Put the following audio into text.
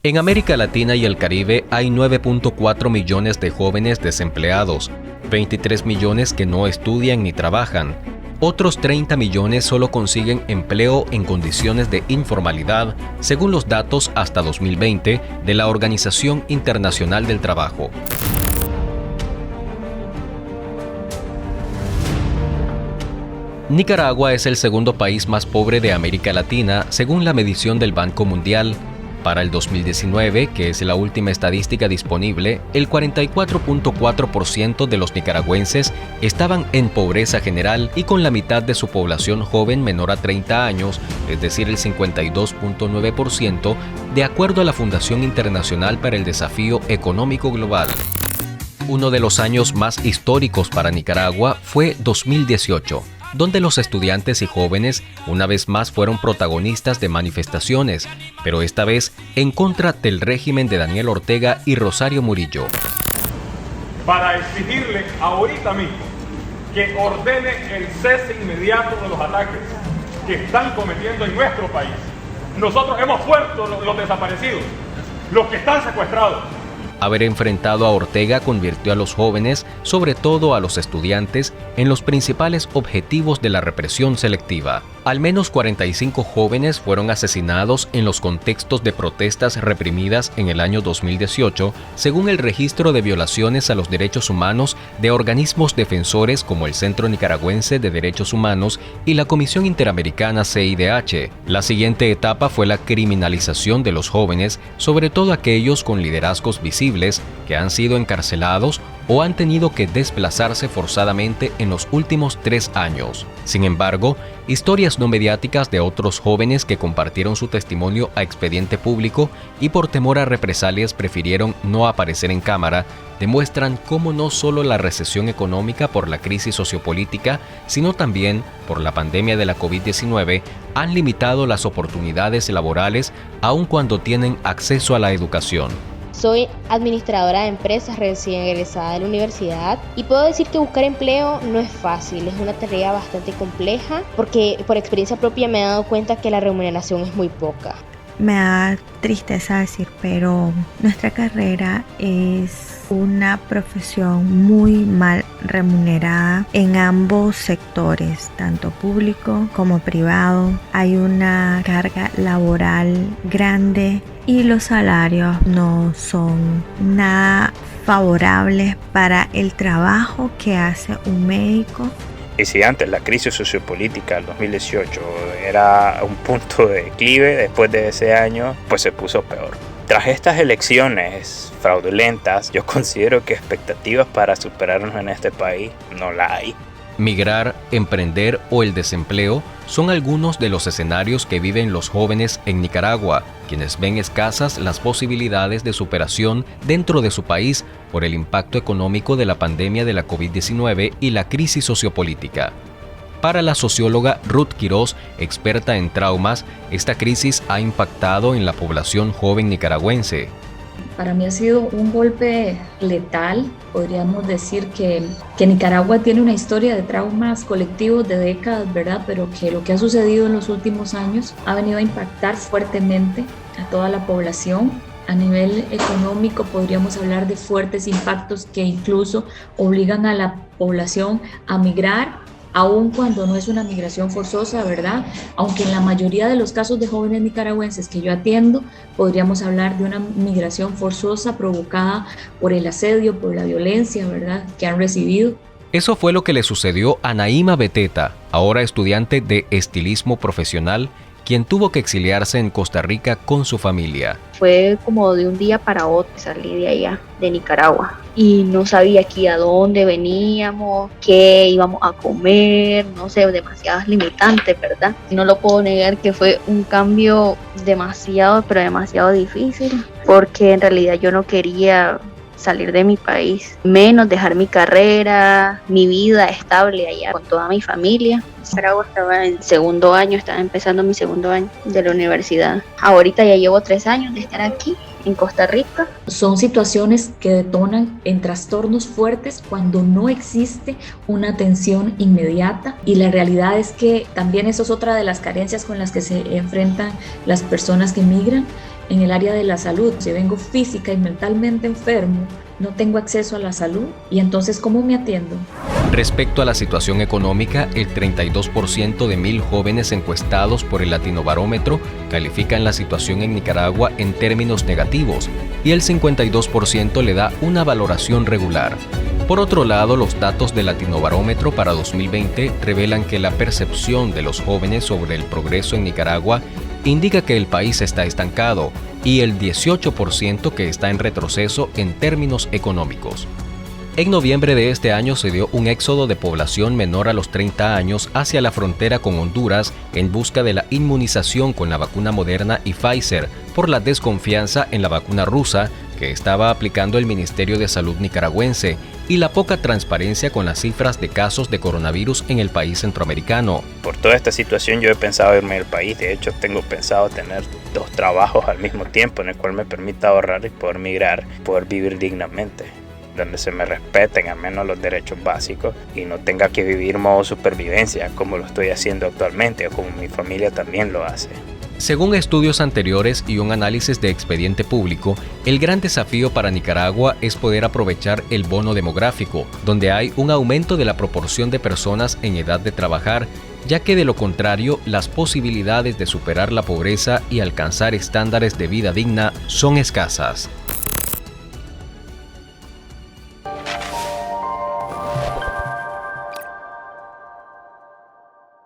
En América Latina y el Caribe hay 9.4 millones de jóvenes desempleados, 23 millones que no estudian ni trabajan. Otros 30 millones solo consiguen empleo en condiciones de informalidad, según los datos hasta 2020 de la Organización Internacional del Trabajo. Nicaragua es el segundo país más pobre de América Latina, según la medición del Banco Mundial. Para el 2019, que es la última estadística disponible, el 44.4% de los nicaragüenses estaban en pobreza general y con la mitad de su población joven menor a 30 años, es decir, el 52.9%, de acuerdo a la Fundación Internacional para el Desafío Económico Global. Uno de los años más históricos para Nicaragua fue 2018. Donde los estudiantes y jóvenes una vez más fueron protagonistas de manifestaciones, pero esta vez en contra del régimen de Daniel Ortega y Rosario Murillo. Para exigirle ahorita mismo que ordene el cese inmediato de los ataques que están cometiendo en nuestro país. Nosotros hemos puesto los desaparecidos, los que están secuestrados. Haber enfrentado a Ortega convirtió a los jóvenes, sobre todo a los estudiantes, en los principales objetivos de la represión selectiva. Al menos 45 jóvenes fueron asesinados en los contextos de protestas reprimidas en el año 2018, según el registro de violaciones a los derechos humanos de organismos defensores como el Centro Nicaragüense de Derechos Humanos y la Comisión Interamericana CIDH. La siguiente etapa fue la criminalización de los jóvenes, sobre todo aquellos con liderazgos visibles que han sido encarcelados o han tenido que desplazarse forzadamente en los últimos 3 años. Sin embargo, historias no mediáticas de otros jóvenes que compartieron su testimonio a expediente público y por temor a represalias prefirieron no aparecer en cámara, demuestran cómo no solo la recesión económica por la crisis sociopolítica, sino también por la pandemia de la COVID-19 han limitado las oportunidades laborales aun cuando tienen acceso a la educación. Soy administradora de empresas recién egresada de la universidad y puedo decir que buscar empleo no es fácil, es una tarea bastante compleja porque por experiencia propia me he dado cuenta que la remuneración es muy poca. Me da tristeza decir, pero nuestra carrera es una profesión muy mal remunerada en ambos sectores, tanto público como privado. Hay una carga laboral grande y los salarios no son nada favorables para el trabajo que hace un médico. Y si antes la crisis sociopolítica del 2018 era un punto de declive, después de ese año pues se puso peor. Tras estas elecciones fraudulentas, yo considero que expectativas para superarnos en este país no la hay. Migrar, emprender o el desempleo son algunos de los escenarios que viven los jóvenes en Nicaragua, quienes ven escasas las posibilidades de superación dentro de su país por el impacto económico de la pandemia de la COVID-19 y la crisis sociopolítica. Para la socióloga Ruth Quiroz, experta en traumas, esta crisis ha impactado en la población joven nicaragüense. Para mí ha sido un golpe letal. Podríamos decir que Nicaragua tiene una historia de traumas colectivos de décadas, ¿verdad? Pero que lo que ha sucedido en los últimos años ha venido a impactar fuertemente a toda la población. A nivel económico podríamos hablar de fuertes impactos que incluso obligan a la población a migrar, aun cuando no es una migración forzosa, ¿verdad? Aunque en la mayoría de los casos de jóvenes nicaragüenses que yo atiendo, podríamos hablar de una migración forzosa provocada por el asedio, por la violencia, ¿verdad?, que han recibido. Eso fue lo que le sucedió a Naima Beteta, ahora estudiante de estilismo profesional, quien tuvo que exiliarse en Costa Rica con su familia. Fue como de un día para otro, salí de allá, de Nicaragua, y no sabía aquí a dónde veníamos, qué íbamos a comer, no sé, demasiadas limitantes, ¿verdad? No lo puedo negar que fue un cambio demasiado, pero demasiado difícil, porque en realidad yo no quería salir de mi país, menos dejar mi carrera, mi vida estable allá con toda mi familia. Nicaragua estaba en segundo año, estaba empezando mi segundo año de la universidad. Ahorita ya llevo 3 años de estar aquí en Costa Rica. Son situaciones que detonan en trastornos fuertes cuando no existe una atención inmediata, y la realidad es que también eso es otra de las carencias con las que se enfrentan las personas que migran, en el área de la salud. Si vengo física y mentalmente enfermo, no tengo acceso a la salud, y entonces ¿cómo me atiendo? Respecto a la situación económica, el 32% de 1.000 jóvenes encuestados por el Latinobarómetro califican la situación en Nicaragua en términos negativos y el 52% le da una valoración regular. Por otro lado, los datos del Latinobarómetro para 2020 revelan que la percepción de los jóvenes sobre el progreso en Nicaragua indica que el país está estancado y el 18% que está en retroceso en términos económicos. En noviembre de este año se dio un éxodo de población menor a los 30 años hacia la frontera con Honduras en busca de la inmunización con la vacuna Moderna y Pfizer por la desconfianza en la vacuna rusa que estaba aplicando el Ministerio de Salud nicaragüense y la poca transparencia con las cifras de casos de coronavirus en el país centroamericano. Por toda esta situación yo he pensado irme del país. De hecho, tengo pensado tener 2 trabajos al mismo tiempo en el cual me permita ahorrar y poder migrar, poder vivir dignamente, donde se me respeten al menos los derechos básicos y no tenga que vivir modo supervivencia como lo estoy haciendo actualmente o como mi familia también lo hace. Según estudios anteriores y un análisis de expediente público, el gran desafío para Nicaragua es poder aprovechar el bono demográfico, donde hay un aumento de la proporción de personas en edad de trabajar, ya que de lo contrario, las posibilidades de superar la pobreza y alcanzar estándares de vida digna son escasas.